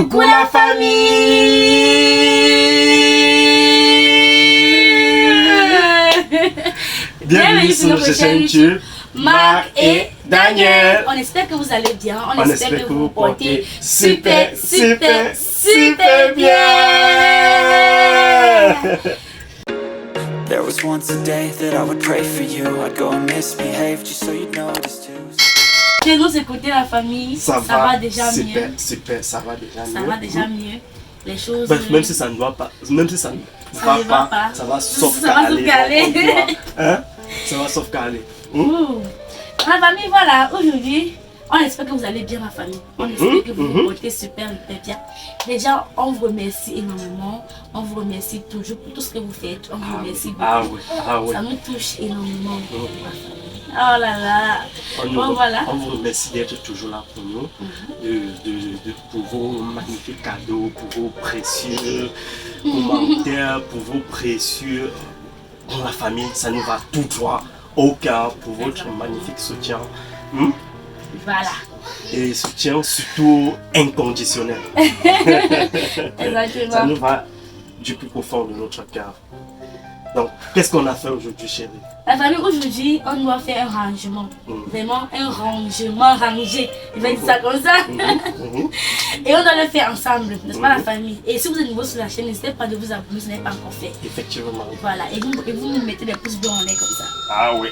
Coucou la famille. Bienvenue sur notre chaîne YouTube, Marc et Daniel. On espère que vous allez bien. On espère que vous portez super bien. There was once a day that I would pray for you. I'd go and misbehave just so you'd notice too. De nous écouter la famille, ça va déjà super, mieux. Super, ça va déjà mieux. Ça va déjà mieux. Les choses. Bref, même si ça ne va pas, même si ça ne va pas, ça va sauvegarder. Hein? Ça va sauvegarder. La famille, voilà, aujourd'hui, on espère que vous allez bien, la famille. On espère que vous vous portez super bien. Déjà, on vous remercie énormément. On vous remercie toujours pour tout ce que vous faites. On vous remercie beaucoup. Ah oui. Ça nous touche énormément. Oh là là. On vous remercie d'être toujours là pour nous, pour vos magnifiques cadeaux, pour vos précieux commentaires, pour vos précieux. Pour la famille, ça nous va tout droit au cœur pour votre magnifique soutien. Voilà. Et soutien surtout inconditionnel. Exactement. Ça nous va du plus profond de notre cœur. Donc, qu'est-ce qu'on a fait aujourd'hui, chérie? La famille, aujourd'hui, on doit faire un rangement. Vraiment, un rangement rangé. Je vais dire ça comme ça. Et on doit le faire ensemble, n'est-ce pas, la famille? Et si vous êtes nouveau sur la chaîne, n'hésitez pas de vous abonner, ce n'est pas encore fait. Effectivement. Voilà, et vous nous mettez des pouces bleus en l'air comme ça. Ah oui.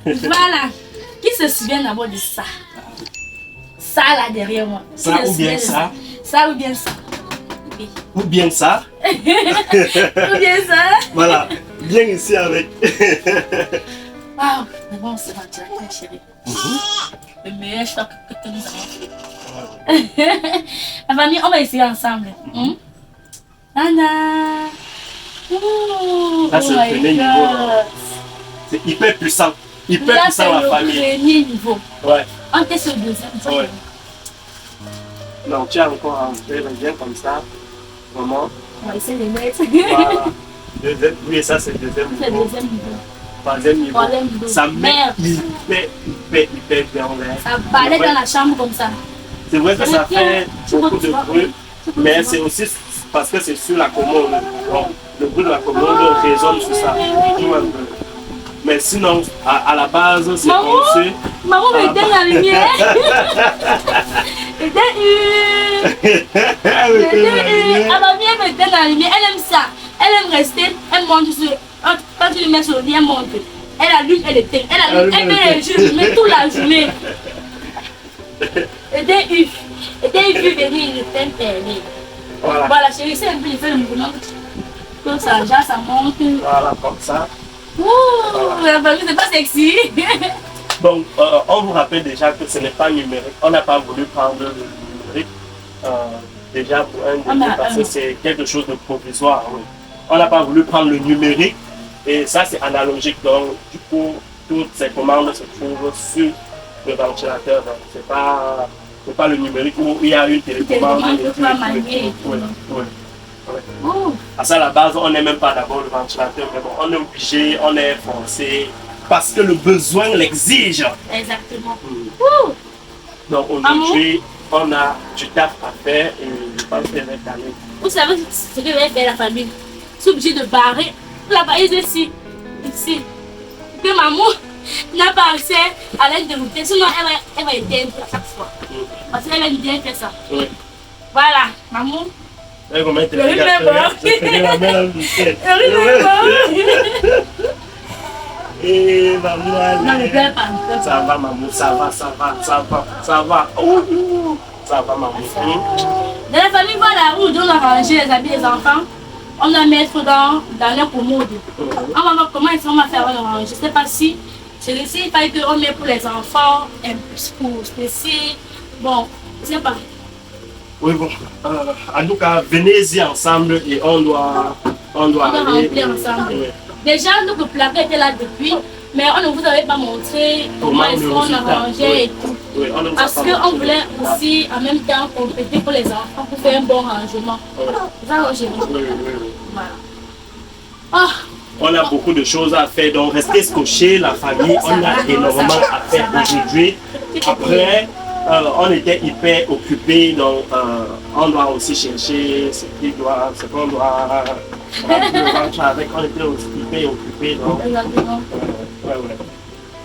Voilà. Qui se souvient d'abord de ça? Ça là derrière moi. Ça ou bien ça? Ça ou bien ça? Oui. Ou bien ça? Ou bien ça? Voilà, bien ici avec. Waouh, mais bon, c'est ventilateur, chérie. Le meilleur choc que nous avons fait. La famille, on va essayer ensemble. Nana! Là, c'est le premier niveau. C'est hyper puissant. Hyper puissant, la famille. C'est le premier niveau. Ouais. On teste le deuxième. Ouais. Non, tu as encore un peu bien comme ça. Vraiment. On va essayer de mettre. Voilà. Deuxième, oui, ça c'est le deuxième C'est le niveau. deuxième niveau. Troisième niveau. Troisième niveau. Ça met Merde. hyper bien en l'air. Ça balait dans la chambre comme ça. C'est vrai que ça fait beaucoup de bruit, mais c'est aussi parce que c'est sur la commode. Donc, le bruit de la commode résonne sur ça. Mais sinon, à la base, c'est conçu. Maman me donne la lumière. Ah, ma mère me donne la lumière. Elle aime ça. Elle aime rester. Elle monte sur. Quand tu lui mets sur le lit, elle monte. Elle allume, elle éteint. Elle allume, elle met les jeux. Mais toute la journée. Et dès qu'il veut venir, il éteint perlé. Voilà, chérie, c'est un peu le mouvement. Comme ça, genre, ça monte. Voilà, comme ça. Ouh, la famille, c'est pas sexy. Donc, on vous rappelle déjà que ce n'est pas numérique. On n'a pas voulu prendre le numérique déjà pour un début parce que c'est quelque chose de provisoire. Oui. On n'a pas voulu prendre le numérique et ça, c'est analogique. Donc, du coup, toutes ces commandes se trouvent sur le ventilateur. Ce n'est pas le numérique où il y a une télécommande. Parce qu'à la base, on n'est même pas d'abord le ventilateur, mais bon, on est obligé, on est forcé, parce que le besoin l'exige. Exactement. Donc aujourd'hui, on a du taf à faire et je pense que c'est d'aller. Vous savez ce que va faire la famille? C'est obligé de barrer la valise ici. Que maman n'a pas accès à l'interrupteur, sinon elle va éteindre à chaque fois. Parce qu'elle aime bien faire ça. Oui. Voilà, maman. Elle va mettre le riz est bon. Et maman, non, ne pleure pas. Ça va, maman, ça va. Ça va, maman. Dans la famille, voilà, où on doit ranger les habits des enfants. On doit mettre dans la commode. On va voir comment on va faire le ranger. Je ne sais pas si c'est ici, il fallait qu'on mette pour les enfants, un peu pour ceci. Bon, je ne sais pas. Oui, bon. En tout cas, venez-y ensemble et on doit remplir ensemble. Oui. Déjà, notre placard était là depuis, mais on ne vous avait pas montré comment est-ce qu'on a rangé et tout. Oui, parce qu'on voulait aussi en même temps compléter pour les enfants pour faire un bon rangement. C'est ça, Roger? Oui. Voilà. On a beaucoup de choses à faire, donc restez scotchés, la famille, on a énormément à faire aujourd'hui. Après, on était hyper occupés, donc on doit aussi chercher ce qu'on doit rentrer avec. On était aussi hyper occupés. Donc, Exactement. ouais.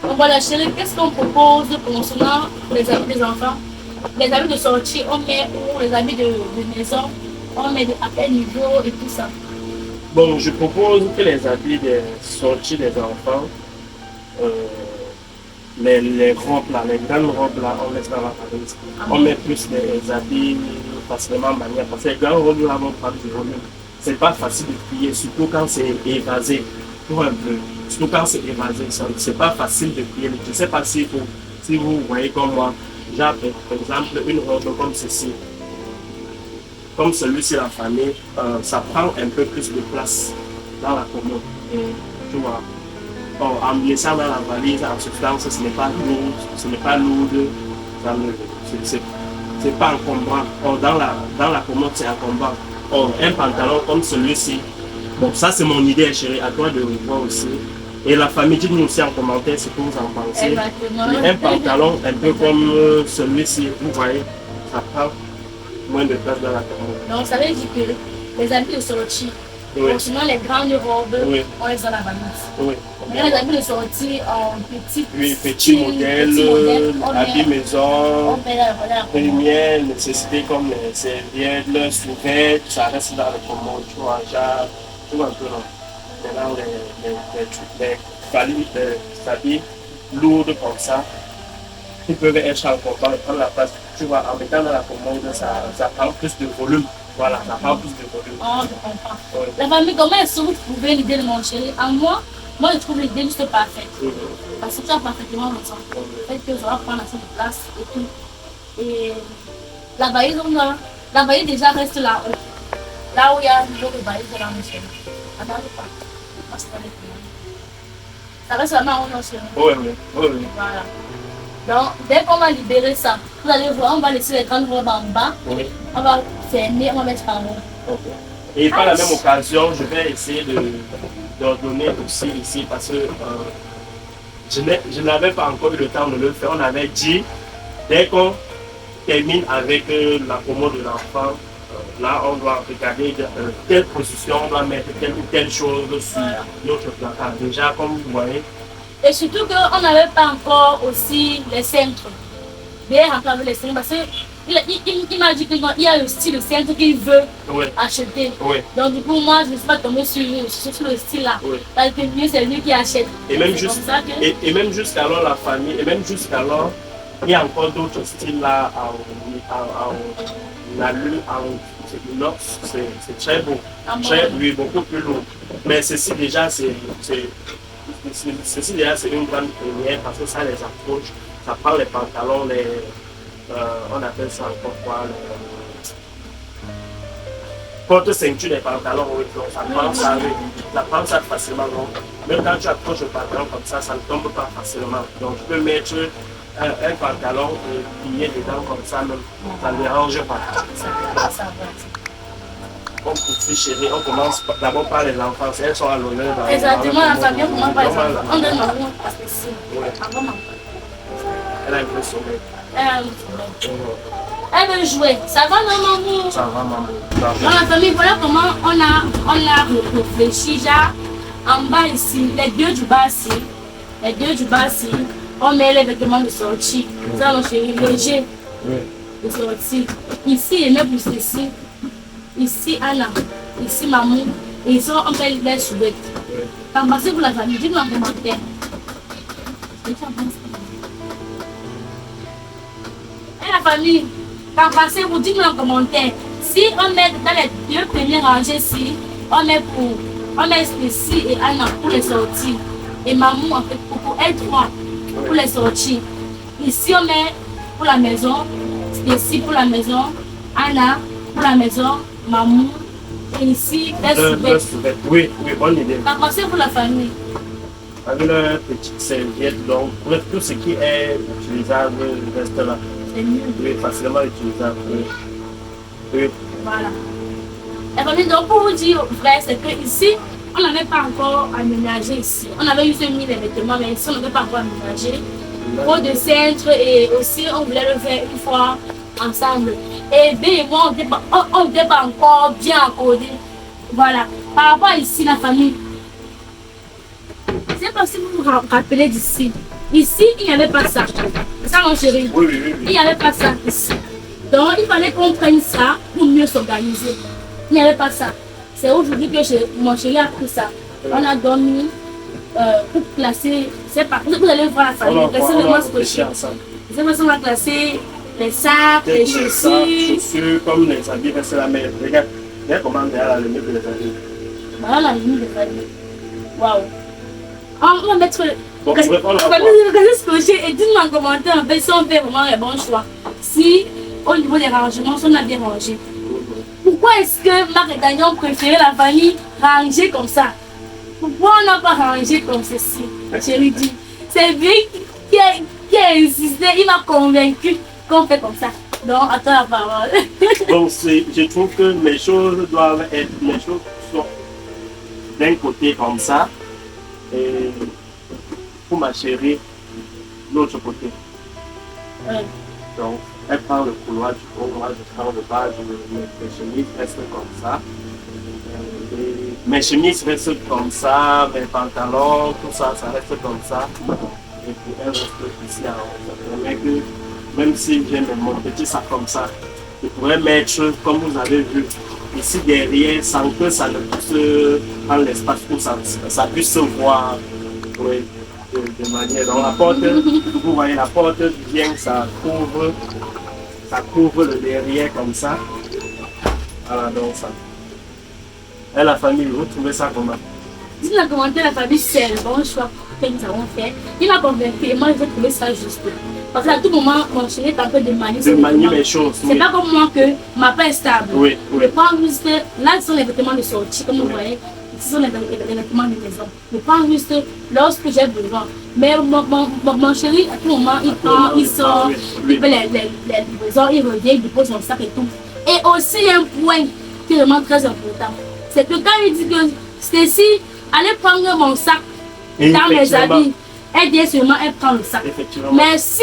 Donc voilà, chérie, qu'est-ce qu'on propose concernant les habits des enfants? Les habits de sortie, on met où? Les habits de maison, on met à quel niveau et tout ça. Bon, je propose que les habits de sortie des enfants, les robes là, les grandes robes là, on laisse dans la valise. On met plus les habits facilement maniables. Parce que les grandes robes là vont prendre du volume. C'est pas facile de plier, surtout quand c'est évasé. Pour un peu. Surtout quand c'est évasé, c'est pas facile de plier. Je ne sais pas si vous voyez comme moi, j'ai par exemple une robe comme ceci. Comme celui-ci, la famille, ça prend un peu plus de place dans la commode. Tu vois. Bon, en me laissant dans la valise, en substance, ce n'est pas lourd, c'est pas encombrant. Or, dans la commode, c'est encombrant. Or, un pantalon comme celui-ci, bon, ça c'est mon idée, chérie, à toi de le voir aussi. Et la famille, dites-nous aussi en commentaire ce que vous en pensez. Exactement. Un pantalon un peu comme celui-ci, vous voyez, ça prend moins de place dans la commode. Donc, ça veut dire que les habits de sortie, sinon les grandes robes, on les a dans la valise. Oui. Mais les habits de sortie en petit modèle, habits maison, première nécessité comme les serviettes, les sous-vêtements, ça reste dans le commode, tu vois, tout un peu là. Maintenant, les habits lourds comme ça, qui peuvent être encombrants et prendre la place. Tu vois, en mettant dans la commode, ça prend plus de volume. Voilà, ça prend plus de volume. Oh, je comprends. Oui. La famille, comment est-ce que vous trouvez l'idée de mon chéri? En moi, je trouve l'idée juste parfaite. Parce que tu as parfaitement raison. Le fait que je vais prendre assez de place et tout. Et la valise déjà reste là-haut. Là où il y a une autre valise de la monsieur. Attends, pas. Ça reste vraiment au chéri. Oui. Voilà. Donc, dès qu'on va libérer ça, vous allez voir, on va laisser les grandes robes en bas. Oui. On va fermer, on va mettre en haut. Et par la même occasion, je vais essayer de donner aussi ici parce que je n'avais pas encore eu le temps de le faire. On avait dit, dès qu'on termine avec la commode de l'enfant, là on doit regarder quelle position on va mettre telle ou telle chose sur notre placard. Déjà, comme vous voyez. Et surtout qu'on n'avait pas encore aussi les cintres. Bien rentrer avec les cintres parce qu'il m'a dit qu'il y a le style de cintre qu'il veut acheter. Oui. Donc du coup, moi, je ne suis pas tombée sur le style là. Oui. Parce que mieux, c'est lui qui achète. Et même jusqu'alors, la famille, et même jusqu'alors, il y a encore d'autres styles là en inox, c'est très beau. Oui, beaucoup plus lourd. Mais ceci déjà, ceci déjà c'est une grande première parce que ça les approche, ça prend les pantalons, on appelle ça encore quoi, porte-ceinture des pantalons, oui, donc ça prend ça facilement. Donc, même quand tu approches le pantalon comme ça ne tombe pas facilement. Donc tu peux mettre un pantalon plié dedans comme ça, même, ça ne dérange pas. On poursuit chérie, on commence d'abord par les enfants, elles sont à l'honneur. Exactement, la famille, on commence par les enfants. On donne l'amour parce que c'est avant maman. Elle a un peu sommeil. Elle veut jouer. Ça va, maman? Ça va, maman. Dans la famille, voilà comment on a réfléchi. Genre, en bas ici, les deux du bas ici, on met les vêtements de sortie. Ça, mon chéri, léger de sortie. Ici, il met plus ici. Ici, Anna. Ici, maman. Et ici, on met les sous-vêtements. T'en passez pour la famille, dis-moi en commentaire. Et la famille, t'en passez pour dis-moi en commentaire. Si on met dans les deux premières rangées ici, on met ici et Anna pour les sorties. Et maman, en fait, pour elle trois, pour les sorties. Ici, on met pour la maison. Ici, pour la maison. Anna, pour la maison. Maman. Et ici, les sous-vêtements. Oui, bonne idée. T'en passez pour la famille. Avec une petite serviette, donc, bref, tout ce qui est utilisable reste là. C'est mieux. Oui, facilement utilisable. Oui. Voilà. Et famille, donc pour vous dire vrai, c'est que ici, on n'avait pas encore aménagé ici. On avait juste mis les vêtements, mais ici, on n'avait pas encore aménagé. trop de centre et aussi on voulait le faire une fois ensemble. Et B et moi, on n'était pas encore bien accordés. Voilà. Par rapport à ici, la famille, je ne sais pas si vous vous rappelez d'ici. Ici, il n'y avait pas ça. C'est ça, mon chéri. Oui, oui, oui. Il n'y avait pas ça ici. Donc, il fallait qu'on prenne ça pour mieux s'organiser. Il n'y avait pas ça. C'est aujourd'hui que mon chéri a pris ça. On a dormi pour classer. C'est pas. Vous allez voir la famille. On va réfléchir ensemble. On va classer les sacs, les chaussures, comme les habits, c'est la meilleure. Regarde comment on est à la limite des habits. Voilà la limite des habits. Waouh. On va mettre. Bon, on va regarder ce projet et dites-moi en commentaire en fait si on fait vraiment les bons choix. Si au niveau des rangements, si on a bien rangé. Pourquoi est-ce que Marc et Daniel ont préféré la famille rangée comme ça? Pourquoi on n'a pas rangé comme ceci? Je lui dis. C'est lui qui a insisté, il m'a convaincu qu'on fait comme ça. Donc, attends la parole. Donc, je trouve que les choses doivent être, les choses sont d'un côté comme ça, et pour ma chérie, l'autre côté. Ouais. Donc, elle prend le couloir du haut, moi je prends le bas, mes chemises restent comme ça. Et mes chemises restent comme ça, mes pantalons, tout ça, ça reste comme ça. Et puis elle reste ici en haut. Ça permet que, même si j'ai mon petit sac comme ça, je pourrais mettre, comme vous avez vu, ici derrière, sans que ça ne puisse prendre l'espace où ça puisse se voir. Oui, de manière. Donc la porte, vous voyez la porte vient, ça couvre le derrière comme ça. Voilà, donc ça. Et la famille, vous trouvez ça comment? Si la commentaire la famille, c'est le bon choix que nous avons fait. Il m'a convaincu et moi je vais trouver ça juste. Parce qu'à tout moment, mon chéri est en train de manier. De manier les choses. C'est pas comme moi que ma paix est stable. Oui, oui. Je prends juste, là ce sont les vêtements de sortie, comme vous voyez. Ce sont les vêtements de maison. Je prends juste lorsque j'ai besoin. Mais mon chéri, à tout moment, il prend, il sort, il fait les livraisons, il revient, il dépose son sac et tout. Et aussi un point qui est vraiment très important. C'est que quand il dit que Stacy, allez prendre mon sac dans mes habits, elle vient seulement, elle prend le sac. Mais si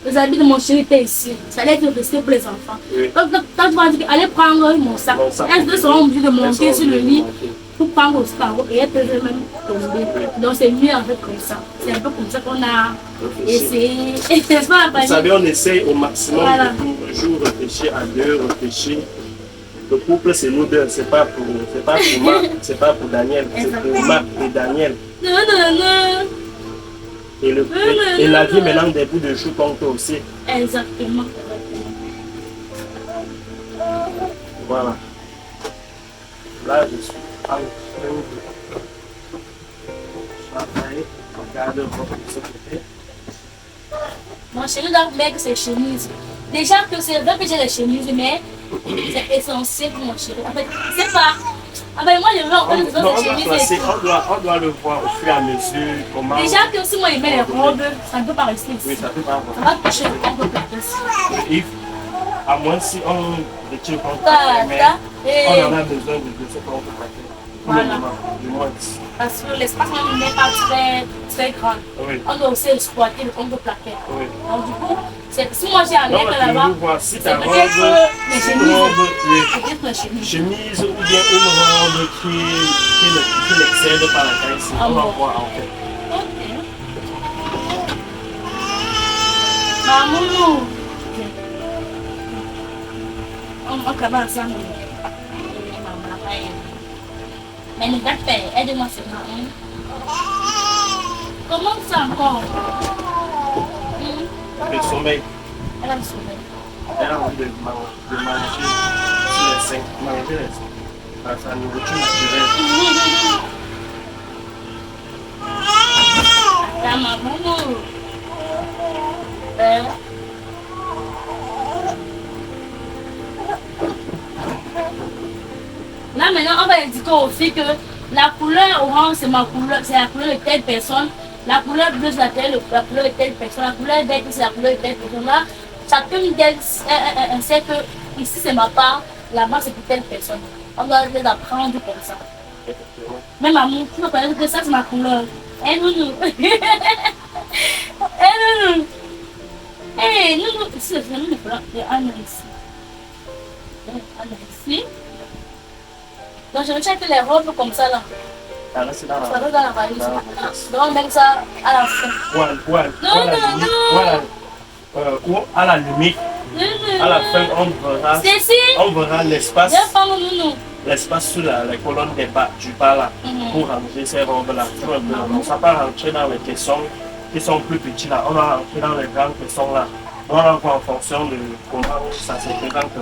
les habits de mon chéri étaient ici, ça allait être resté pour les enfants. Oui. Donc, quand tu vas dire allez prendre mon sac, elles seront obligées de monter sur le lit pour prendre au sac et elles peuvent même tomber. Donc c'est mieux en fait comme ça. C'est un peu comme ça qu'on a essayé. N'est-ce pas, la famille? Vous savez, on essaie au maximum de toujours réfléchir à deux, réfléchir. Le couple, c'est nous deux, c'est pas pour Marc, c'est pas pour Daniel, c'est pour Marc et Daniel. Non, non, non. Et la vie maintenant des bouts de chou compte aussi. Exactement. Voilà. Là, je suis en train de travailler. Regardez de ce côté. Mon chéri doit mettre ses chemises. Déjà que c'est vrai que j'ai des chemises, mais c'est essentiel pour mon chéri. En fait, c'est pas. Ah ben moi je veux encore des chemises. On doit le voir au fur et à mesure comment. Déjà que si moi je mets les robes, ça ne peut pas rester ici. Oui, ça peut pas. Ça va toucher le corps de ici. À moins si on retire contre mais on en a besoin de ce qu'on peut faire. Voilà. Du moins. Parce que l'espace n'est pas très grand. Oui. On doit aussi exploiter le compte de plaquette. Oui. Donc du coup, si moi j'ai amené là-bas, si c'est ta robe, chemise ou bien une robe qui n'excède pas la taille, on va voir en fait. Ok. Maman. On commence ensemble. Mais nous allons faire, aide-moi seulement. Comment ça encore? Le sommeil. Elle a le sommeil. Elle a envie de manger sur les seins. Manger les seins. Par sa nourriture naturelle. La maman. Là maintenant, on va indiquer aussi que la couleur orange c'est ma couleur, c'est la couleur de telle personne, la couleur bleue c'est la couleur de telle personne, la couleur verte c'est la couleur de telle personne. Là, chacune d'elles sait que ici c'est ma part, là-bas c'est pour telle personne. On doit les apprendre comme ça. Même amour, tu me connais que ça c'est ma couleur. Eh nous. non. Eh, non, c'est vraiment le plat de Anna ici. Anna ici. Donc, je retiens que les robes comme ça là. Ah, là, c'est dans Ça va dans la valise. Ah, Donc, on met ça à la fin. Ouais, ou à la limite, à la fin, on verra l'espace. L'espace sous les colonnes du bas là, pour ranger ces robes-là. Donc ça va rentrer dans les caissons qui sont plus petits là. On va rentrer dans les grands caissons là. On va voir en fonction de comment ça se présente.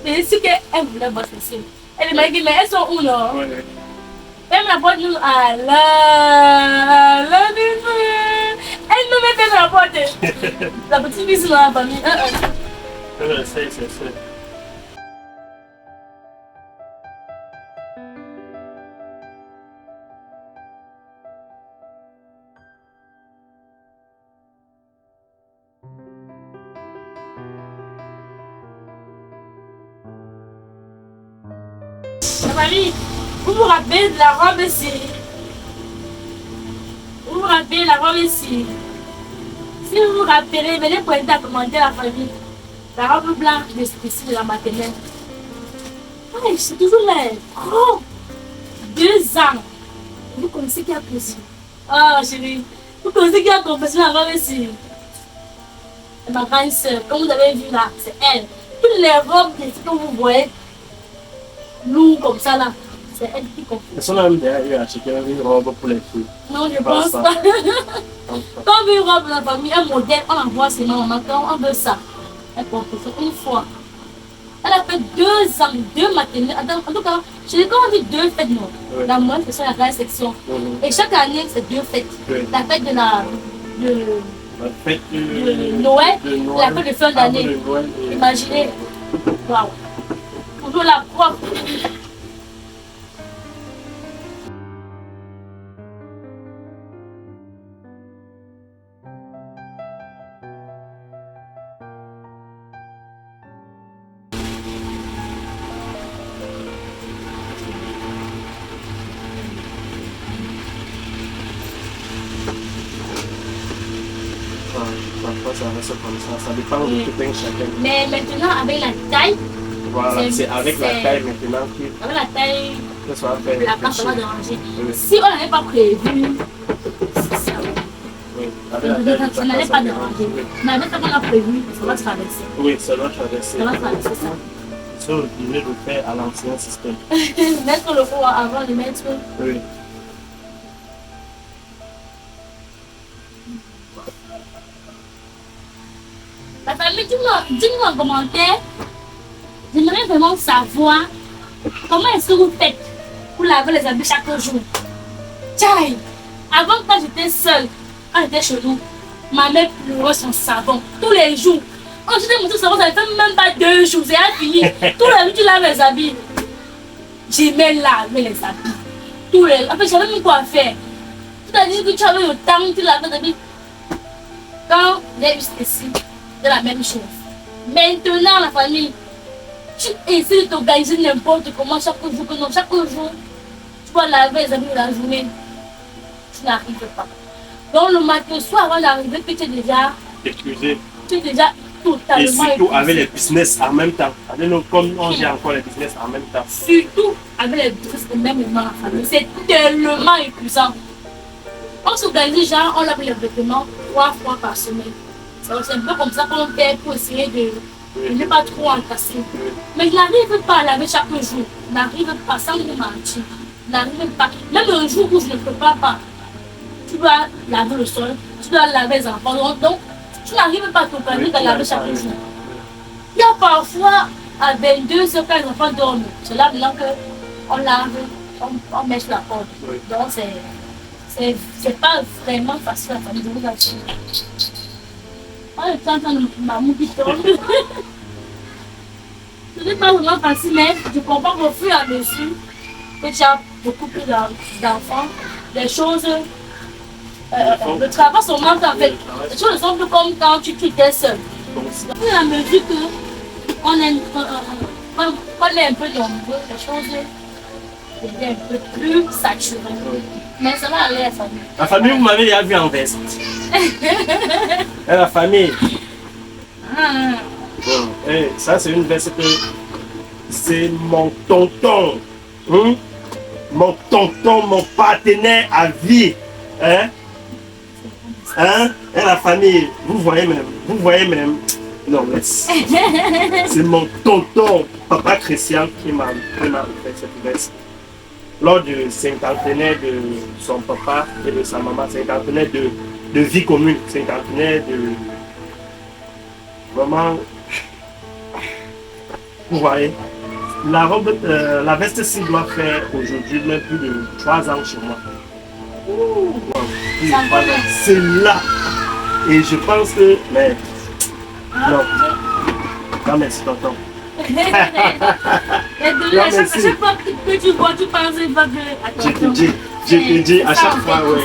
C'est sûr qu'elle voulait voir ceci. Elle m'a dit, mais elles sont où là? Elle m'a porte nous à la elle nous mettait dans la porte. La petite fille dans la famille. C'est. Marie, vous vous rappelez de la robe ici? Vous vous rappelez la robe ici? Si vous vous rappelez, venez pointer à commenter la famille. La robe blanche de ici de la maternelle. Ouais, c'est toujours là. Oh, 2 ans. Vous connaissez qui a poussé? Oh chérie, vous connaissez qui a confessé la robe ici? C'est ma grande soeur, comme vous avez vu là, c'est elle. Toutes les robes que vous voyez, lourd comme ça là, c'est elle qui confie. Est-ce qu'on a même déjà eu à acheter une robe pour les filles? Non, je pense pas. Quand on veut une robe dans la famille, un modèle, on envoie ses mamans. Quand on veut ça, elle confie une fois. Elle a fait 2 ans, 2 maternelles. En tout cas, je dis quand on dit 2 fêtes, non. La moindre, c'est la grande section. Et chaque année, c'est 2 fêtes. La fête de la fête de Noël, la fête de fin d'année. Imaginez. Waouh. Toujours la propre. Parfois ça reste comme ça dépend de tout un chacun. Mais maintenant, avec la taille, voilà, c'est avec la taille maintenant avec la taille, que ça va faire la place va déranger. Si on n'avait pas prévu, c'est ça. Oui, Ça n'allait pas déranger. Mais avec ce qu'on a prévu, ça va se traverser. Oui, ça doit traverser. Ça va traverser ça. Ça, on devrait le faire à l'ancien système. Mettre le four avant de mettre. Oui. La famille, dis-nous en commentaire. J'aimerais vraiment savoir comment est-ce que vous faites pour laver les habits chaque jour. Tchaï! Avant, quand j'étais seule, quand j'étais chez nous, ma mère pleurait son savon tous les jours. Quand j'étais montée savon, ça ne fait même pas 2 jours, c'est fini. Tous les jours, tu laves les habits. J'aimais laver les habits. Tous les jours. En fait, j'avais même quoi faire. Tu as dit que tu avais le temps, tu lavais les habits. Quand j'ai eu ceci, c'est la même chose. Maintenant, la famille, tu essaies de t'organiser n'importe comment chaque jour, que non, chaque jour, tu dois laver les habits de la journée. Tu n'arrives pas. Donc le matin, soit avant d'arriver, que tu es déjà épuisé. Tu es déjà totalement et surtout épuisé. avec les business en même temps. Comme on gère encore les business en même temps. Surtout avec les business au même moment, la famille. C'est tellement épuisant. On s'organise, genre, on lave les vêtements 3 fois par semaine. C'est un peu comme ça qu'on fait pour essayer de ne pas trop entasser. Mais je n'arrive pas à laver chaque jour. Je n'arrive pas, sans me mentir. Je n'arrive pas. Même un jour où je ne prépare pas, tu dois laver le sol, tu dois laver les enfants. Donc, tu n'arrives pas à t'organiser à laver chaque jour. Il y a parfois à 22 heures quand les enfants dorment. C'est là maintenant qu'on lave, on met sur la porte. Donc, c'est pas vraiment facile à faire. Je vous assure. On est en train de maman qui tombe. Ce n'est pas vraiment facile, mais je comprends qu'au fur et à mesure que tu as beaucoup plus d'enfants, les choses le travail se manque en fait. Les choses ne sont plus comme quand tu étais seul. À mesure qu'on est un peu nombreux, les choses deviennent un peu plus saturées. Mais ça va aller la famille. La famille, vous m'avez déjà vu en veste. Et la famille. Bon, et ça c'est une veste que c'est mon tonton. Mon tonton, mon partenaire à vie. Hein? Et la famille, vous voyez même. Non, laisse. C'est mon tonton, papa Christian, qui m'a fait cette veste. Lors du cinquantenaire de son papa et de sa maman, cinquantenaire de vie commune, cinquantenaire de... Vraiment... Vous voyez, la veste-ci doit faire aujourd'hui même plus de 3 ans chez moi. C'est là. Et je pense que... Mais... Non. Non, merci, tonton. À chaque fois que tu vois, tu penses que... Je te dis à chaque fois, oui.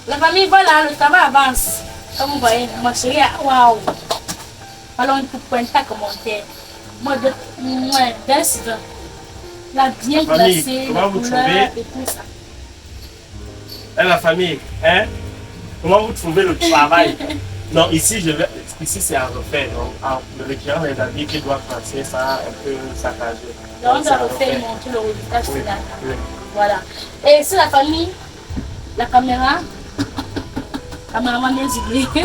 La famille, voilà, le travail avance. Comme vous voyez, ma chérie, waouh! Alors, il faut pointer à commentaire. Moi, d'incident. La bien placée, la couleur et tout ça. Et la famille, hein? Comment vous trouvez le travail? Non, ici, c'est à refaire. Donc, en retirant les habits qui doivent passer, ça un peu saccagé. Donc, on doit refaire et montrer le résultat final. Voilà. Et ici, la famille, la caméraman est givré.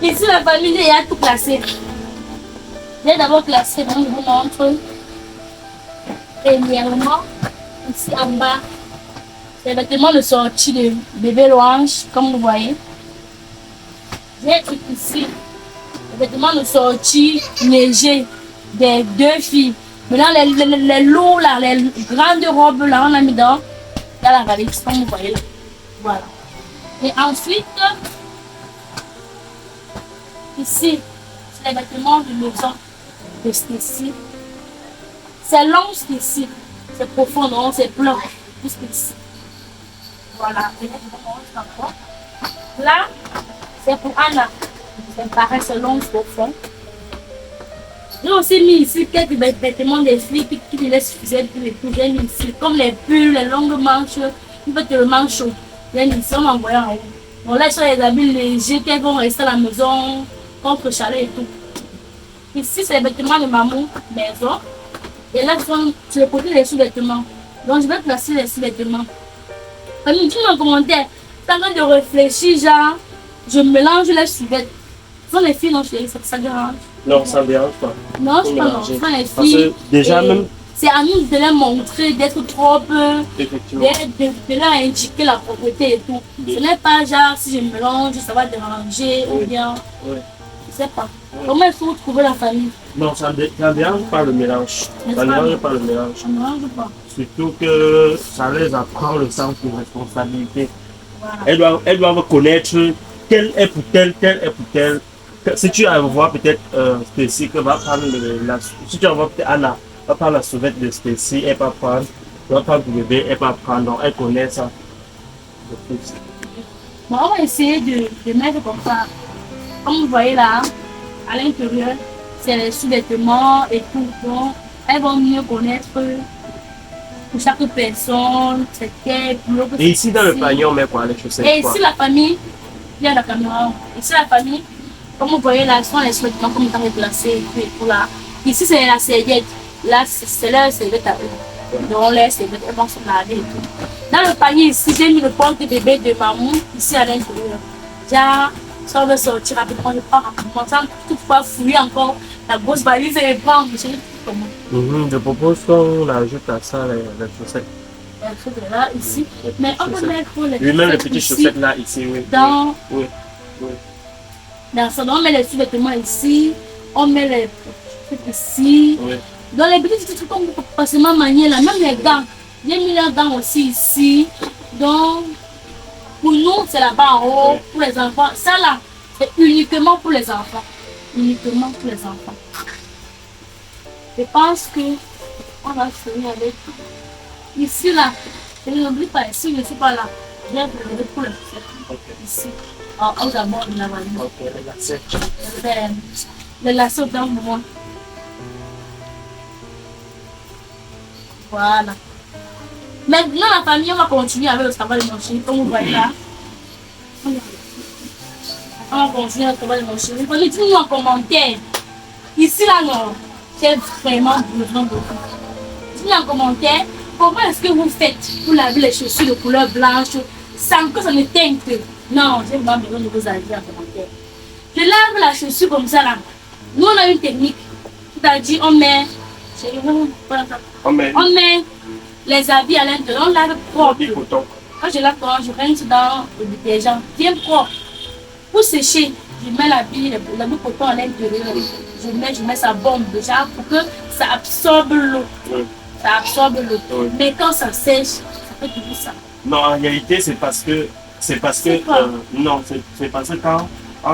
Ici, la famille, il y a tout classé. J'ai d'abord classé, donc je vous montre. Premièrement, ici en bas, c'est les vêtements de sortie de bébé Louange, comme vous voyez. J'ai écrit ici les vêtements de sortie légers des 2 filles. Maintenant, les lourds, là, les grandes robes, là, on a mis dans la valise, comme vous voyez là. Voilà. Et ensuite, ici, c'est les vêtements de maison de Stacy. C'est long Stacy, c'est profond, non, c'est blanc, plus Stacy. Voilà, et là, je vous montre encore. Là, c'est pour Anna. C'est pareil, c'est long, profond. J'ai aussi mis ici quelques vêtements des filles qui ne les suffisaient plus et tout. J'ai mis ici, comme les pulls, les longues manches, une petite manche chaud. J'ai mis ici, on m'a envoyé en haut. Bon, là, sur les habits légers qui vont rester à la maison, contre chaleur et tout. Ici, c'est les vêtements de maman, maison. Et là, sur le côté des sous-vêtements. Donc, je vais placer les sous-vêtements. Comme dis-moi en commentaire, t'es en train de réfléchir, genre, je mélange les sous-vêtements. Ce sont les filles, non, ça dérange. Non, ça ne dérange pas. Non, je pense que les filles. Parce que déjà, même. C'est à nous de les montrer, d'être trop peu, de leur indiquer la propreté et tout. Ce n'est pas genre si je mélange, ça va déranger ou bien. Je ne sais pas. Comment il faut trouver la famille? Non, ça ne dérange pas le mélange. Ça ne dérange pas le mélange. Ça ne dérange pas. Surtout que ça les apprend le sens de responsabilité. Voilà. Elles doivent connaître tel est pour tel est pour tel. Si tu envoies peut-être Stacy, que va prendre si tu envoies peut-être Anna, va prendre la sauvette de Stacy, elle va prendre le bébé, elle va prendre, donc elle connaît ça. Bon, on va essayer de mettre comme ça. Comme vous voyez là, à l'intérieur, c'est les sous-vêtements et tout. Donc, elles vont mieux connaître pour chaque personne, c'est quel boulot. Et ici dans le panier, on met quoi, les chaussettes? Et ici la famille, il y a la caméra. Ici la famille, comme vous voyez là, ce sont les sous-vêtements comme ils sont déplacés et tout là. Ici c'est la serviette. Là, c'est leur serviette à eux. Donc, les serviettes, elles vont se laver et tout. Dans le panier ici, j'ai mis le porte-bébé de maman, ici à l'intérieur. Déjà, ça on veut sortir rapidement, je prends rapidement. Sans toutefois fouiller encore la grosse valise et les prendre. Je sais pas comment. Je propose qu'on ajoute à ça les chaussettes. Les chaussettes là, ici. Mais on peut mettre les chaussettes. Oui, même les petites chaussettes là, ici, oui. Dans, oui. Dans ça, on met les sous-vêtements ici. On met les chaussettes ici. Oui. Dans les petits trucs qu'on peut facilement manier là, même les gants. J'ai mis leurs dents aussi ici. Donc, pour nous, c'est là-bas en haut, pour les enfants. Ça là, c'est uniquement pour les enfants. Uniquement pour les enfants. Je pense que on va finir avec ici là. Je n'oublie pas, ici, je ne suis pas là. Je vais vous lever pour le faire. Ici. En haut d'abord, il y a la valise. Ok, les lacets. Le lasso dans le moment. Voilà. Maintenant, la famille, on va continuer avec le travail de mon chéri, comme vous voyez là. On va continuer avec le travail de mon chéri. Dites-nous en commentaire. Ici, là, non. J'ai vraiment besoin de vous. Dites-nous en commentaire comment est-ce que vous faites pour laver les chaussures de couleur blanche sans que ça ne teinte. Non, j'ai vraiment besoin de vos avis en commentaire. Je lave la chaussure comme ça là. Nous, on a une technique. C'est-à-dire, on met les habits à l'intérieur, on lave propre. Quand je lave, je rince dans le détergent bien propre. Pour sécher, je mets l'habit coton à l'intérieur. Je mets sa bombe déjà pour que ça absorbe l'eau. Ça absorbe l'eau. Mais quand ça sèche, ça fait toujours ça. Non, en réalité, c'est parce que non, c'est parce que quand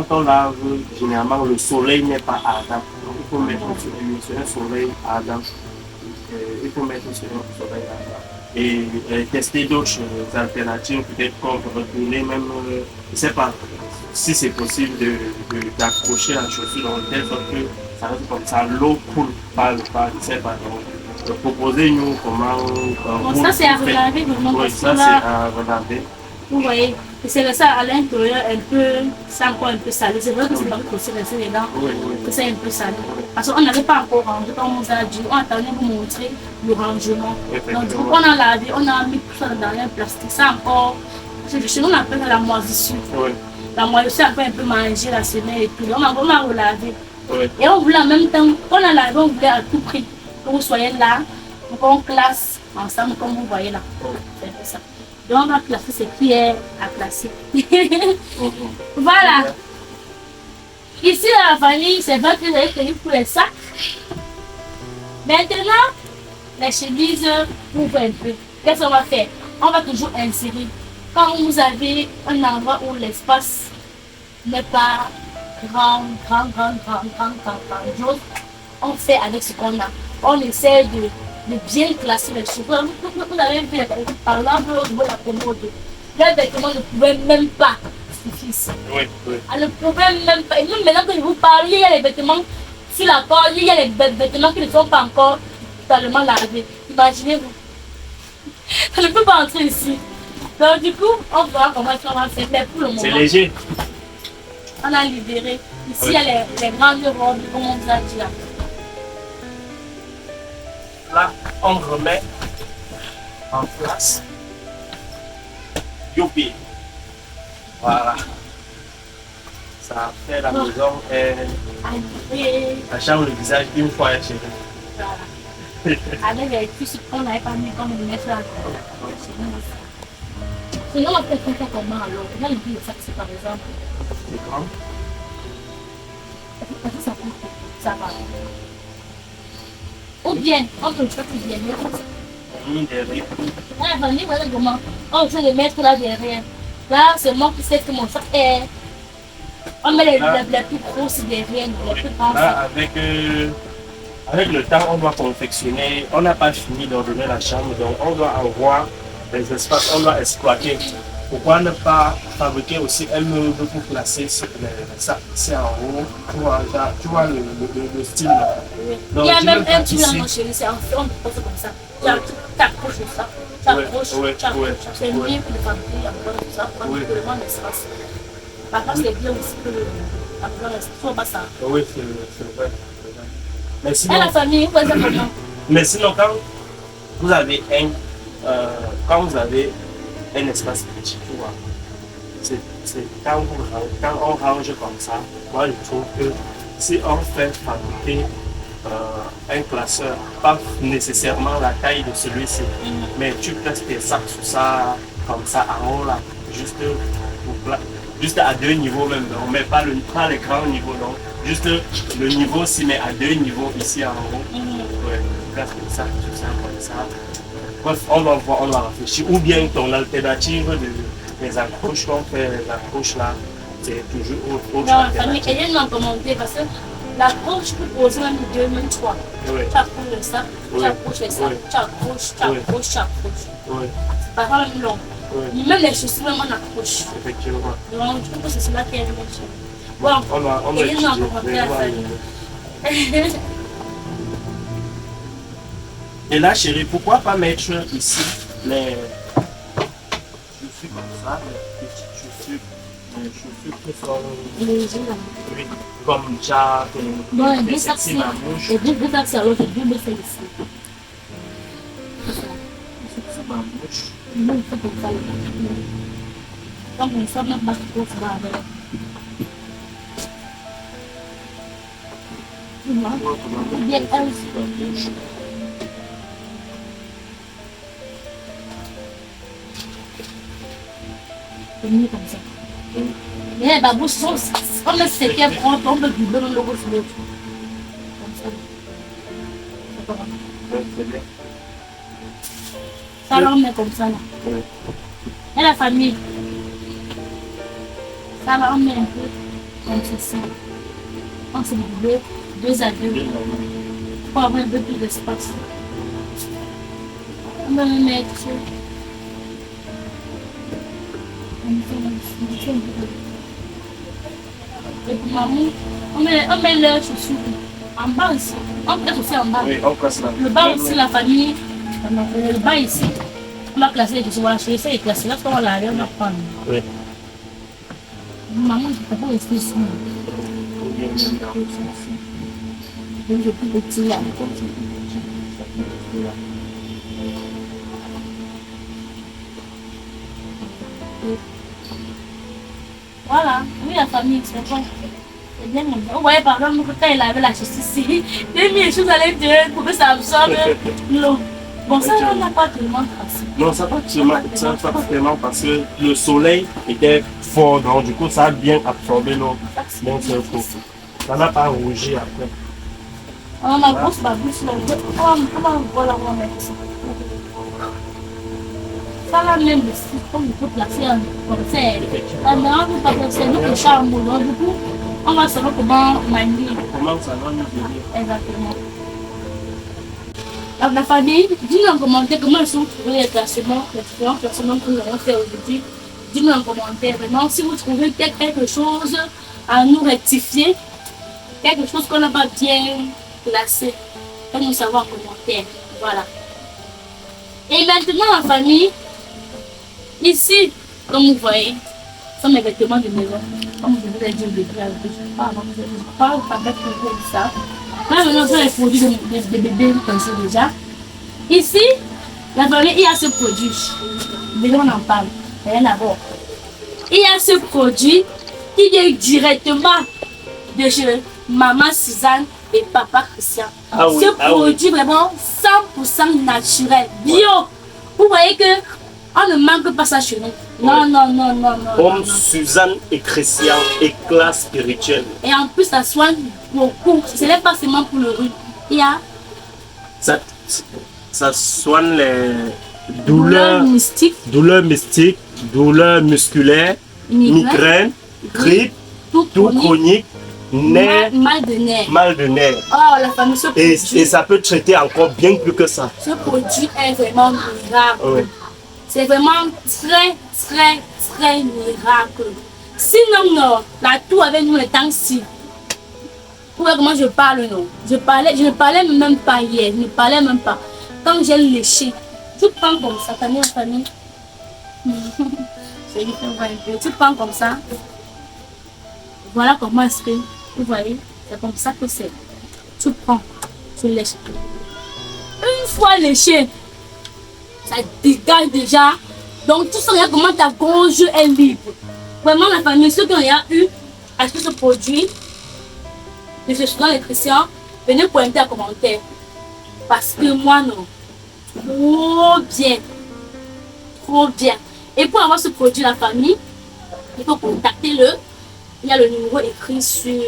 on lave, généralement, le soleil n'est pas ardent. Donc, il faut mettre sur un soleil ardent. Il faut mettre sur un soleil ardent. Et tester d'autres alternatives, peut-être qu'on peut retourner même, je ne sais pas si c'est possible d'accrocher la chaussure dans telle sorte que ça reste comme ça, l'eau coule pas, je ne sais pas. Donc, proposez-nous comment. Bon, ça c'est à regarder, oui, ça c'est à regarder. Vous voyez, c'est ça à l'intérieur, c'est encore un peu salé. C'est vrai que c'est pas possible de laisser les dents, que c'est un peu salé. Parce qu'on n'avait pas encore rangé, comme on vous a dit, on attendait de vous montrer le rangement. Donc, du coup, on a lavé, on a mis tout ça dans un plastique. Ça encore, chez nous, on appelle ça la moisissure. La moisissure, on peut un peu manger la semaine et tout. On a vraiment relavé. Et on voulait en même temps, quand on a lavé, on voulait à tout prix que vous soyez là, donc on classe ensemble, comme vous voyez là. C'est un peu ça. Donc on va classer ce qui est à classer. Voilà. Ici dans la famille, c'est vrai que j'avais prévu pour les sacs. Maintenant, les chemises ouvrent un peu. Qu'est-ce qu'on va faire? On va toujours insérer. Quand vous avez un endroit où l'espace n'est pas grandiose, on fait avec ce qu'on a. On essaie de bien classer les choses. Vous avez vu, par exemple, au niveau de la commode, les vêtements ne pouvaient même pas suffire. Elle ne pouvait même pas. Et nous, maintenant que je vous parle, il y a les vêtements sur la corde, il y a les vêtements qui ne sont pas encore totalement lavés. Imaginez-vous. Ça ne peut pas entrer ici. Donc du coup, on verra comment on va faire. Mais pour le moment, c'est léger. On a libéré. Ici, il y a les grandes robes, comme on vous a dit là. Là, on remet en place. Youpi. Voilà. Ça fait la maison et ça change le visage une fois chez nous. Voilà. Avec les cuisses qu'on n'avait pas mis comme on met là. Sinon, on peut faire comment alors? On a le plus de sac, par exemple. C'est grand. Ça va. Ou bien, on peut faire plus bien. Ah, venez, voilà comment. On essaie de mettre là derrière. Là, c'est moi qui sais que mon sac est. On met les plus grosses derrière, les plus grands. Là, avec le temps, on doit confectionner. On n'a pas fini d'ordonner la chambre, donc on doit avoir des espaces, on doit exploiter. Pourquoi ne pas fabriquer aussi un meuble pour placer ça ici en haut? Tu vois le style. Donc, il y a même un truc là, mon chéri, c'est en fait, on pose comme ça. Tu accroches ça, tu accroches, c'est mieux que de fabriquer encore tout ça, pour vraiment l'espace. Par contre, c'est bien aussi que après, il faut pas ça. Oui, c'est vrai. Mais Et sinon, la famille, vous faites comment? mais sinon, quand vous avez un espace petit, tu vois, c'est quand on range comme ça, moi je trouve que si on fait fabriquer un classeur, pas nécessairement la taille de celui-ci, mais tu places tes sacs sous ça, comme ça en haut là, juste à deux niveaux même, donc, mais pas les grands niveaux, donc juste le niveau s'y met à deux niveaux ici en haut. Ouais. place comme ça, comme ça. Bref, on va voir, on va réfléchir. Ou bien ton alternative des accroches qu'on fait, les accroches là, c'est toujours autre non, famille, elle vient d'en commenter parce que l'approche peut poser même 2, même 3. Oui. Tu accroches le sac, tu accroches les sacs, tu accroches. Oui. C'est pas vraiment long. Oui. Même les chaussures, même on accroche. Effectivement. Donc, je trouve que c'est cela qui est le mieux. Bon, on va elle vient d'en commenter la famille. Et là, chérie, pourquoi pas mettre ici les chaussures comme ça, les petites chaussures qui sont oui, comme Jack, des sacs, et deux sacs, alors j'ai deux sacs ici. c'est ma bouche. Non, il faut comme ça. Donc, on ne sort même pas trop ça avec. Tu vois? Bien, elle aussi. C'est mieux comme ça. Mais la bouche, on le sait qu'elle prend, on peut doubler le logo sur l'autre. Comme ça. C'est pas grave. C'est bien. Ça, on met comme ça là. Oui. Et la famille. Ça là, on met un peu comme ceci. On se double 2 à 2 pour avoir un peu plus d'espace. On va le mettre. Et pour maman, on met leurs chaussures en bas aussi. On met aussi en bas. Oui, on casse là. Le bas aussi, la famille. Le bas ici. On va classer les chaussures. Voilà, je vais essayer de classer. Là, on va aller, on va prendre. Oui. Maman, je ne peux pas rester ici. Donc, je peux petit là. Voilà, oui, la famille, c'est bon. C'est bien comme ça. Vous voyez, par exemple, quand il avait la chaussure ici, il a mis les choses à l'intérieur pour que ça absorbe l'eau. Bon, ça, on n'a pas tellement tracé. Non, ça pas tellement parce que le soleil était fort, donc du coup, ça a bien absorbé l'eau. Donc, c'est faux. Ça n'a pas rougi après. On a grosse babouche là. Comment voilà, on va mettre ça? Ça là même aussi, comme il faut placer un concert. Maintenant, on ne peut pas placer notre chambre. Donc, du coup, on va savoir comment manier. Comment ça va nous venir? Exactement. Donc, la famille, dis-nous en commentaire comment ils sont trouvés les classements, les différents classements que nous avons fait aujourd'hui. Dis-nous en commentaire vraiment si vous trouvez quelque chose à nous rectifier, quelque chose qu'on n'a pas bien classé. Faites-nous savoir en commentaire. Voilà. Et maintenant, la famille, ici, comme vous voyez, ce sont mes vêtements de maison. Comme je vous ai dit au début, je ne pas mettre ça. Là, maintenant, ce sont les produits de bébé, vous connaissez déjà. Ici, la famille, il y a ce produit. Déjà, on en parle. Rien à voir. Il y a ce produit qui vient directement de chez maman Suzanne et papa Christian. Ah oui, ce produit vraiment 100% naturel, bio. Vous voyez que on ne manque pas ça chez nous. Non, non, non, non, non. Comme Suzanne et Christian, éclat spirituel. Et en plus, ça soigne beaucoup. Ce n'est pas seulement pour le rhume. Il y a ça soigne les douleurs mystiques, douleurs musculaires, migraines, grippe, tout chronique, nerfs, mal de nerfs. Oh, la famille, ce produit, et ça peut traiter encore bien plus que ça. Ce produit est vraiment miracle. Oui. C'est vraiment très miracle. Sinon, non, la toux avec nous le temps-ci. Vous voyez comment je parle, non? Je ne parlais même pas hier, je ne parlais même pas. Quand j'ai léché, tu prends comme ça, famille. Tu prends comme ça. Voilà comment est-ce que, vous voyez, c'est comme ça que c'est. Tu prends, tu lèches. Une fois léché, ça dégage déjà. Donc tout ça, regarde comment ta gorge est libre. Vraiment la famille, ceux qui ont eu acheté ce produit, de chez Suzanne et Christian, venez pointer en commentaire. Parce que moi non. Trop bien. Trop bien. Et pour avoir ce produit la famille, il faut contacter le. Il y a le numéro écrit sur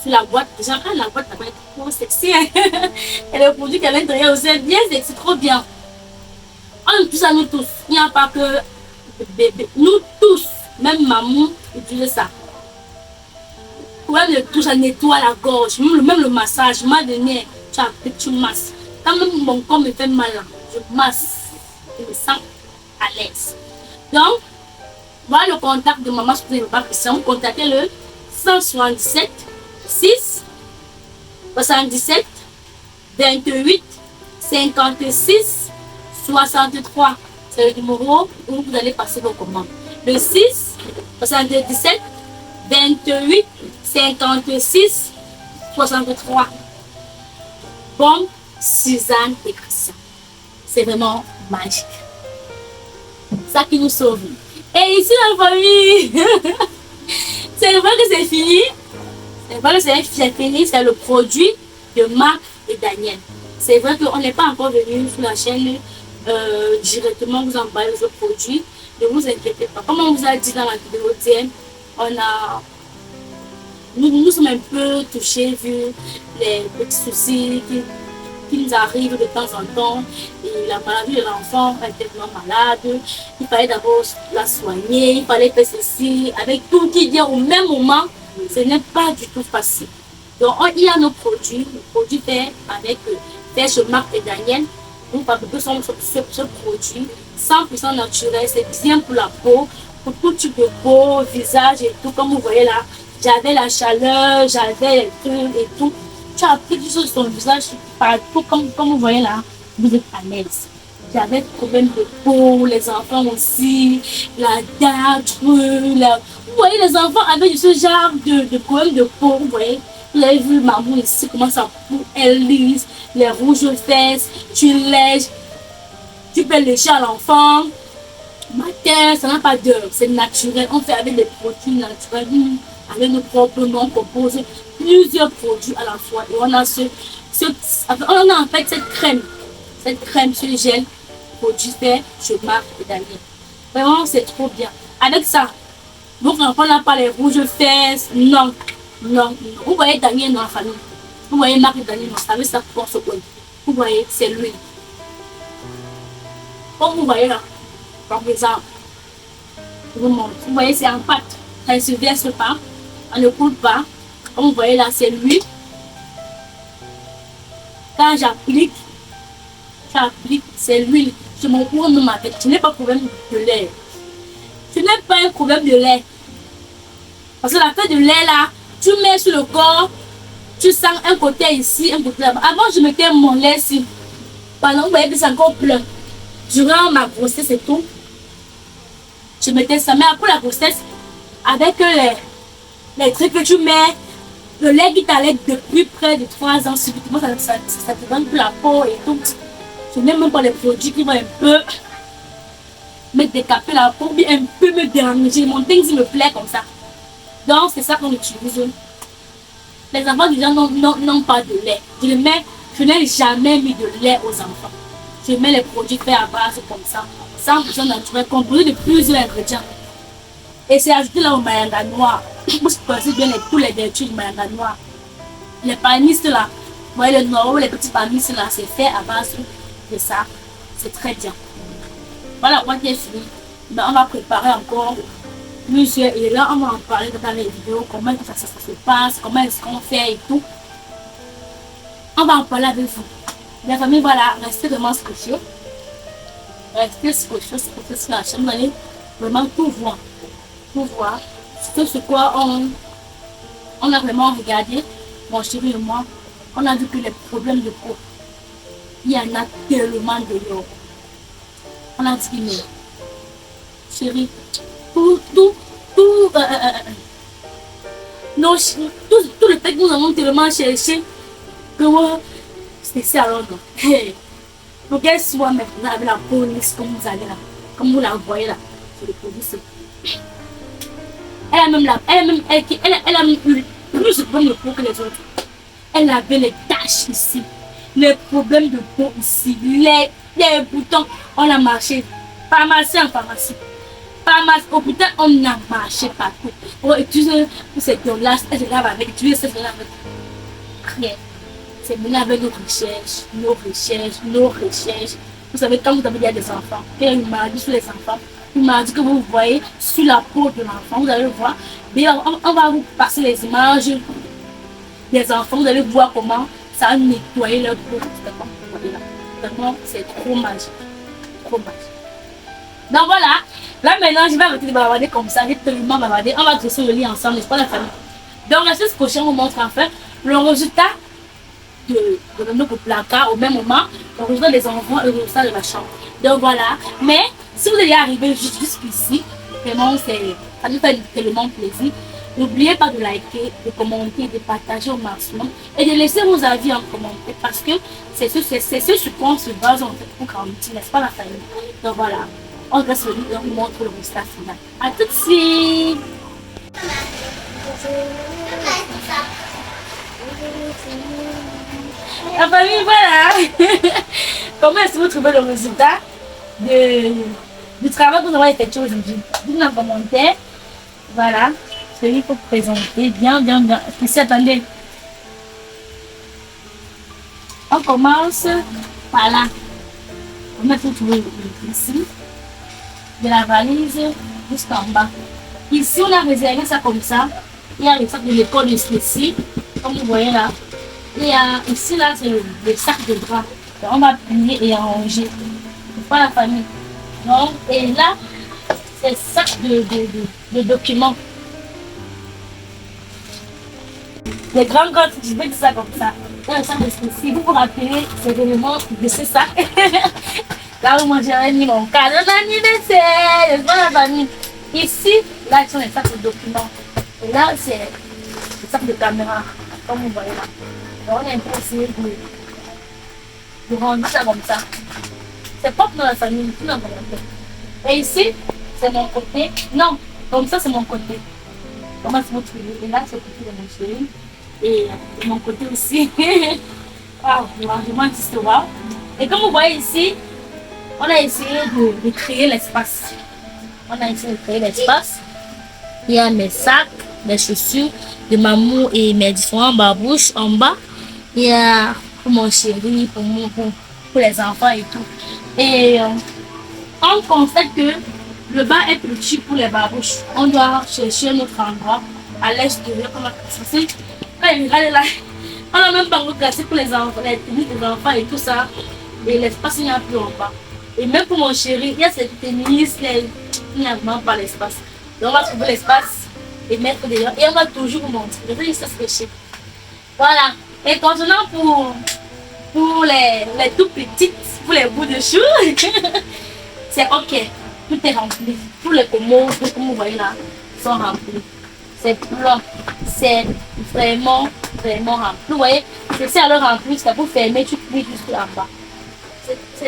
sur la boîte. Déjà, la boîte n'a pas été trop sexy. Hein. Et le produit qu'à l'intérieur aussi est bien sexy, trop bien. On aime tout ça, nous tous. Il n'y a pas que bébé. Nous tous, même maman, utilise ça. Problème de tout, ça nettoie la gorge. Même le massage, ma dernière, tu masses. Quand même mon corps me fait mal, je masse. Je me sens à l'aise. Donc, voilà le contact de maman, si vous n'avez pas question, contactez le 177 6 77 28 56 63. C'est le numéro où vous allez passer vos commandes. Le 6 77 28 56 63. Bon, Suzanne et Christian. C'est vraiment magique. Ça qui nous sauve. Et ici, la famille, c'est vrai que c'est fini. C'est vrai que c'est fini. C'est le produit de Marc et Daniel. C'est vrai qu'on n'est pas encore venu sur la chaîne directement vous emballer ce produit. Ne vous inquiétez pas. Comme on vous a dit dans la vidéo d'hier, nous sommes un peu touchés vu les petits soucis qui nous arrivent de temps en temps. Et la maladie de l'enfant est tellement malade. Il fallait d'abord la soigner, il fallait faire ceci. Avec tout qui vient au même moment, ce n'est pas du tout facile. Donc il y a nos produits faits avec chez Marc et Daniel. Nous fabriquons ce produit 100% naturel, c'est bien pour la peau, pour tout type de peau, visage et tout. Comme vous voyez là, j'avais la chaleur, j'avais les trucs et tout. Tu as appliqué sur son visage partout, comme vous voyez là, vous êtes à l'aise. J'avais des problèmes de peau, les enfants aussi, la dartre, vous voyez, les enfants avaient ce genre de problèmes de peau, vous voyez. Vous avez vu maman ici, comment sa peau elle lisse, les rouges aux fesses, tu lèches, tu peux lécher à l'enfant. Matin, ça n'a pas d'heure, c'est naturel. On fait avec des produits naturels, avec nos propres noms, on compose plusieurs produits à la fois. Et on a on a en fait cette crème, ce gel, produit fait chez Marc et Daniel. Vraiment, c'est trop bien. Avec ça, donc l'enfant n'a pas les rouges aux fesses, non. Non, vous voyez Daniel dans la famille. Vous voyez Marc et Daniel, vous savez ça pour ce point. Vous voyez, c'est lui. Comme vous voyez là, par exemple, je vous montre. Vous voyez, c'est en pâte. Ça ne se verse pas, on ne coule pas. Comme vous voyez là, c'est lui. Quand j'applique, c'est l'huile. Je m'en cours de ma tête. Je n'ai pas de problème de lait. Je n'ai pas un problème de lait. Parce que la fête de lait là, tu mets sur le corps, tu sens un côté ici, un côté là-bas. Avant, je mettais mon lait ici. Pendant vous voyez que c'est encore plein. Durant ma grossesse et tout, je mettais ça. Mais après la grossesse, avec les trucs que tu mets, le lait qui t'allait depuis près de 3 ans, subitement, ça te donne plus la peau et tout. Je n'aime même pas les produits qui vont un peu me décaper la peau, bien un peu me déranger. Mon teint me plaît comme ça. Donc, c'est ça qu'on utilise. Les enfants déjà n'ont pas de lait. Je n'ai jamais mis de lait aux enfants. Je mets les produits faits à base comme ça, 100% naturel, composé de plusieurs ingrédients. Et c'est ajouté là au mayanga noir. Vous connaissez bien tous les vertus du mayanga noir. Les panistes là, vous voyez le noir, les petits panistes là, c'est fait à base de ça. C'est très bien. Voilà, moi qui est fini. Mais on va préparer encore plusieurs et là on va en parler dans les vidéos, comment ça se passe, comment est-ce qu'on fait et tout. On va en parler avec vous. La famille, voilà, restez vraiment scotchés. Restez scotchés sur la chaîne, vous allez vraiment tout voir. Tout voir. C'est ce quoi on a vraiment regardé, mon chéri et moi. On a vu que les problèmes de peau, il y en a tellement de l'eau. On a dit mais chérie, tout le fait que nous avons tellement cherché que c'est ça alors non. Pour qu'elle soit maintenant avec la peau lisse comme vous allez là, comme vous la voyez là, sur le produit. Elle a même eu plus de problèmes de peau que les autres. Elle avait les taches ici, les problèmes de peau ici, les boutons. On a marché pharmacie en pharmacie. pas mal. Au putain, on a marché partout. On utilise cette là, elle se lave avec, tu sais, cette là avec rien. C'est maintenant avec nos recherches, nos recherches, nos recherches. Vous savez, quand vous avez des enfants, faire une maladie sur les enfants, une maladie que vous voyez sur la peau de l'enfant, vous allez voir. Bien, on va vous passer les images des enfants, vous allez voir comment ça a nettoyé leur peau. Vraiment, c'est trop magique. Trop magique. Donc voilà, là maintenant, je vais arrêter de bavarder comme ça, j'ai tellement bavardé. On va dresser le lit ensemble, n'est-ce pas la famille? Donc la chose prochaine, on vous montre en fait le résultat de notre placard au même moment, le résultat des enfants et le résultat de la chambre. Donc voilà, mais si vous allez arriver jusqu'ici, vraiment, ça nous fait tellement plaisir. N'oubliez pas de liker, de commenter, de partager au maximum et de laisser vos avis en commentaire parce que c'est ce sur quoi on se base en fait pour grandir, n'est-ce pas la famille? Donc voilà, on reste le lit et on vous montre le résultat final. A tout de suite! La famille, voilà! Comment est-ce que vous trouvez le résultat du travail que nous avons effectué aujourd'hui? Dites-nous en commentaire. Voilà. Il faut présenter bien. Ici, attendez. On commence par là. On va trouver ici de la valise jusqu'en bas. Ici, on a réservé ça comme ça. Il y a le sac de l'école ici, comme vous voyez là. Et ici, là, c'est le sac de drap. On va plier et arranger. C'est pas la famille. Donc, et là, c'est le sac de documents. Les grands je vais dire ça comme ça. Si vous vous rappelez ces éléments de ce sac, là où moi j'avais mis mon cadeau d'anniversaire, n'est-ce pas la famille? Ici, là, ce sont les sacs de documents. Et là, c'est le sac de caméra, comme vous voyez là. Donc, on a un peu essayé de rendre ça comme ça. C'est propre dans la famille, tout dans mon côté. Et ici, c'est mon côté. Non, comme ça, c'est mon côté. Comment est-ce que vous trouvez? Et là, c'est le côté de mon chéri. Et de mon côté aussi. Waouh, le rangement existe, waouh. Et comme vous voyez ici, on a essayé de créer l'espace. Il y a mes sacs, mes chaussures de maman et mes différents babouches en bas. Il y a pour mon chéri, pour les enfants et tout. Et on constate que le bas est petit pour les babouches. On doit chercher un autre endroit à l'extérieur pour la classer. Regardez là, on n'a même pas classé pour les enfants, les tenues des enfants et tout ça. Et l'espace, il n'y a plus en bas. Et même pour mon chéri, il y a cette tennis, il n'y a vraiment pas l'espace. Donc on va trouver l'espace et mettre dedans. Et on va toujours vous montrer. Regardez, ça se fait. Voilà. Et concernant pour les tout petites, pour les bouts de chou, c'est ok. Tout est rempli. Tous les commodes, comme vous voyez là, sont remplis. C'est plat. C'est vraiment rempli. Vous voyez, c'est ça le rempli, c'est pour fermer, tu plies jusqu'à là bas.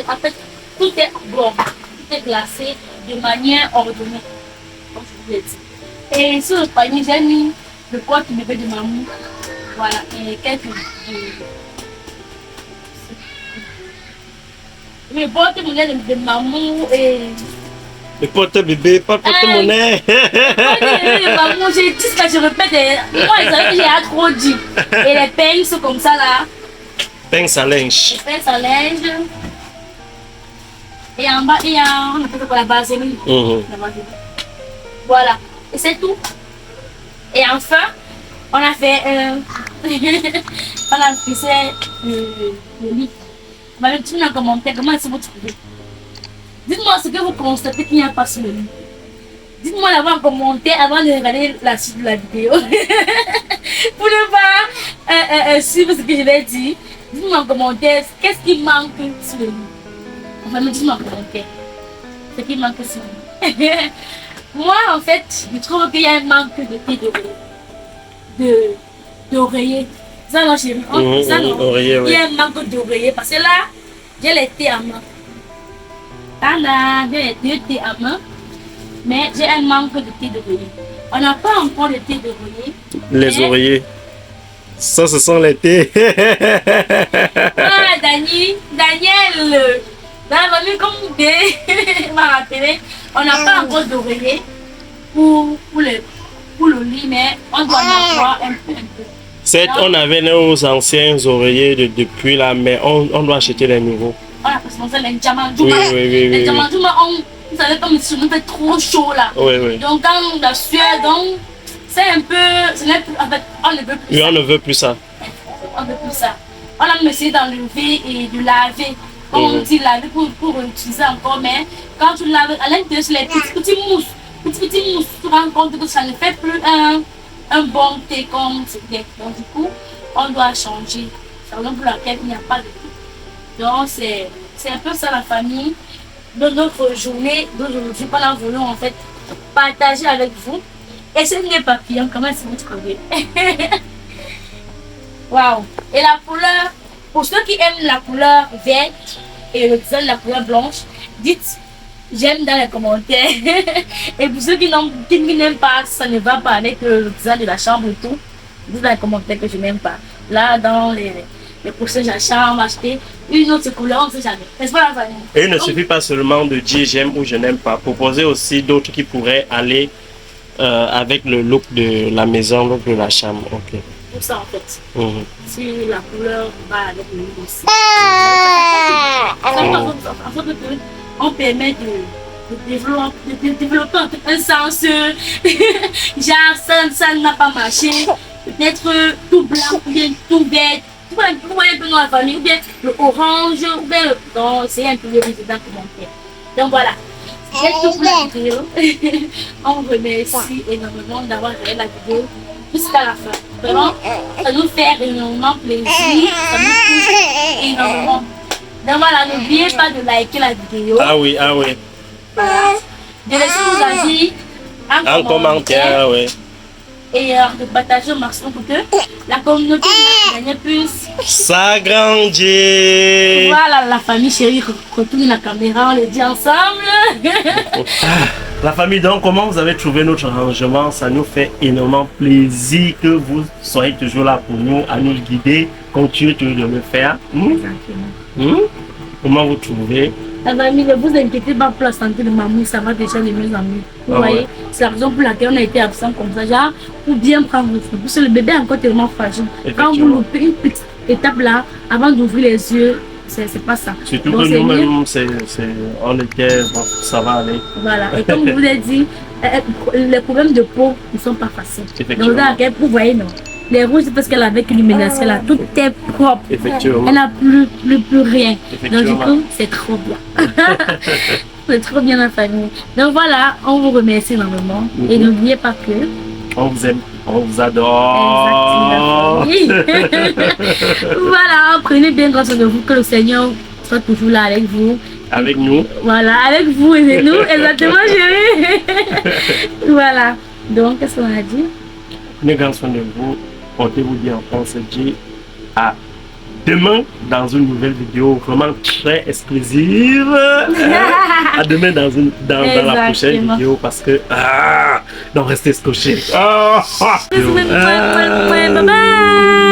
En fait, tout est bon. Tout est glacé de manière ordonnée. Comme je vous l'ai dit. Et sur le panier, j'ai mis le corps du bébé de maman. Voilà. Et quelques. Le porte-monnaie de maman et. Le porte-bébé, pas le porte-monnaie. Maman, j'ai dit ce que je répète. Moi, j'ai trop dit. Et les peignes sont comme ça là. Pince à linge. Les pinces à linge. Et en bas, il y a on appelle la vaseline. La vaseline. Voilà. Et c'est tout. Et enfin, on a fait on a fait le lit. On va mettre un commentaire. Comment est-ce que vous trouvez? Dites-moi ce que vous constatez qu'il n'y a pas sur le lit. Dites-moi d'abord en commentaire avant de regarder la suite de la vidéo. Pour ne pas suivre ce que je vais dire. Dites-moi en commentaire qu'est-ce qui manque sur le lit. Enfin, dites-moi en commentaire ce qui manque sur le lit. Moi, en fait, je trouve qu'il y a un manque de thé d'oreiller. Ça, non, chérie. Ça, non. Oreiller, oui. Il y a un manque d'oreiller parce que là, j'ai les thés à main. Là, j'ai les deux thés à main. Mais j'ai un manque de thé d'oreiller. On n'a pas encore de thé d'oreiller. Les oreillers. Ça, ce sont les thés. Ah, Daniel. Dans la famille, comme Bé m'a rappelé, on n'a pas encore d'oreiller pour le lit, mais on doit en avoir un peu. Certes, on avait nos anciens oreillers depuis là, mais on doit acheter les nouveaux. On a pensé les diamants. Oui. Les diamants, vous savez, comme il fait trop chaud là. Oui. Donc, quand la sueur, donc, c'est un peu. En fait, on ne veut plus. Oui, on ne veut plus ça. On ne veut plus ça. On a essayé d'enlever et de laver. Comme on dit, laver pour utiliser encore, mais quand tu laves, à l'intérieur, c'est les petits mousses. Petits mousses, tu te rends compte que ça ne fait plus un bon thé comme c'était. Donc, du coup, on doit changer. C'est la raison pour laquelle il n'y a pas de thé. Donc, c'est un peu ça la famille de notre journée d'aujourd'hui. Qu'on a voulu en fait partager avec vous. Et ce n'est pas papillon, comment est-ce que vous trouvez? Waouh! Et la couleur, pour ceux qui aiment la couleur verte et le design de la couleur blanche, dites j'aime dans les commentaires. Et pour ceux qui n'aiment pas, ça ne va pas avec le design de la chambre et tout, dites dans les commentaires que je n'aime pas. Là, dans les prochains achats, on va acheter une autre couleur, on ne sait jamais. N'est-ce pas la famille? Et il ne suffit pas seulement de dire j'aime ou je n'aime pas. Proposer aussi d'autres qui pourraient aller avec le look de la maison, le look de la chambre. Ok. Pour ça en fait. Mhm. Si la couleur va avec le look aussi. On permet de développer un sens. Genre, ça n'a pas marché. Peut-être tout blanc ou bien tout vert. Vous voyez un peu dans la famille, ou bien le orange, ou bien le. Donc, c'est un peu le résultat commentaire. Donc voilà. C'est tout pour la vidéo. On vous remercie énormément d'avoir regardé la vidéo jusqu'à la fin. Vraiment, ça nous fait énormément plaisir. Ça nous touche énormément. Donc voilà, n'oubliez pas de liker la vidéo. Ah oui. Voilà. De laisser vos avis en commentaire. Oui. Et de partager au maximum pour que la communauté puisse s'agrandir. Voilà, la famille chérie, retourne la caméra, on le dit ensemble. La famille, donc, comment vous avez trouvé notre arrangement? Ça nous fait énormément plaisir que vous soyez toujours là pour nous, à nous guider. Continuez toujours de le faire. Comment vous trouvez? La famille, ne vous inquiétez pas pour la santé de maman, ça va déjà de mieux en mieux. Vous voyez, c'est la raison pour laquelle on a été absent comme ça, genre, pour bien prendre le feu. Parce que le bébé est encore tellement fragile. Quand vous loupez une petite étape là, avant d'ouvrir les yeux, c'est pas ça. Surtout que nous-mêmes, on était, bon, ça va aller. Voilà, et comme je vous l'ai dit, les problèmes de peau ne sont pas faciles. Donc, dans laquelle, vous voyez, non. Les rouges, c'est parce qu'elle avait une illumination là, tout est propre. Effectivement. Elle n'a plus rien. Donc du coup, c'est trop bien. C'est trop bien la famille. Donc voilà, on vous remercie énormément. Et n'oubliez pas que... On vous aime, on vous adore. Exactement. Voilà, prenez bien grâce de vous, que le Seigneur soit toujours là avec vous. Avec nous. Voilà, avec vous et nous, exactement, chérie. Voilà. Donc, qu'est-ce qu'on a dit? Prenez grand soin de vous. Portez-vous bien, on se dit à demain dans une nouvelle vidéo vraiment très exclusive. À demain dans la prochaine vidéo parce que donc restez scotchés. Bye bye.